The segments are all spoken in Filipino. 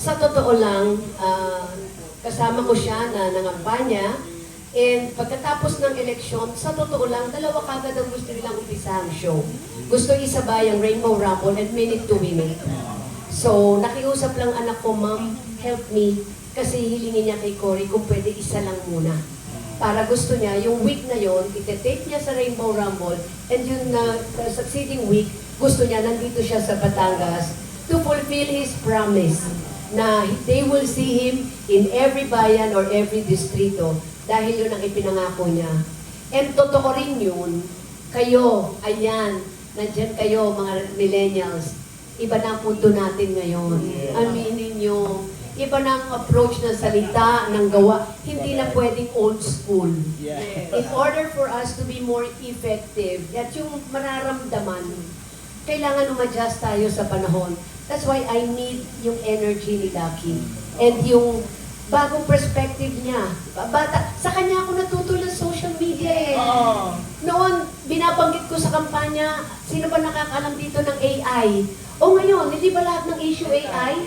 Sa totoo lang, kasama ko siya na nangampanya. And pagkatapos ng eleksyon, sa totoo lang, dalawa kagad ang gusto nilang umpisa ang show. Gusto isabay ang Rainbow Rumble and Minute to Win It. So, nakiusap lang anak ko, Ma'am, help me. Kasi hilingin niya kay Cory kung pwede isa lang muna. Para gusto niya, yung week na yon, ite-tape niya sa Rainbow Rumble, and yung succeeding week, gusto niya, nandito siya sa Batangas to fulfill his promise na they will see him in every bayan or every distrito dahil yun ang ipinangako niya. And totoo rin yun, kayo, ayan, nandyan kayo mga millennials, iba na ang punto natin ngayon. Aminin nyo, iba na ang approach ng salita, ng gawa, hindi na pwedeng old school. In order for us to be more effective, at yung mararamdaman, kailangan umadjust tayo sa panahon. That's why I need yung energy ni Lucky. And yung bagong perspective niya. Bata, sa kanya ako natuto ng social media eh. Noon, binabanggit ko sa kampanya, sino ba nakakalam dito ng AI? O ngayon, hindi ba lahat ng issue AI?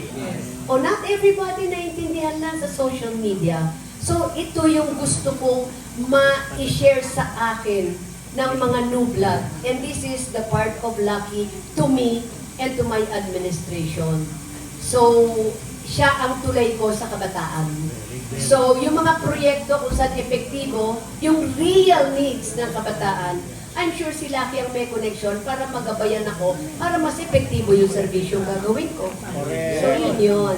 O not everybody naiintindihan lang sa social media. So ito yung gusto kong ma-share sa akin ng mga new blood. And this is the part of Lucky to me and to my administration. So, siya ang tulay ko sa kabataan. So, yung mga proyekto kung saan epektibo, yung real needs ng kabataan, I'm sure si Lucky ang may connection para magabayan ako, para mas epektibo yung servisyo gagawin ko. So, yun yun.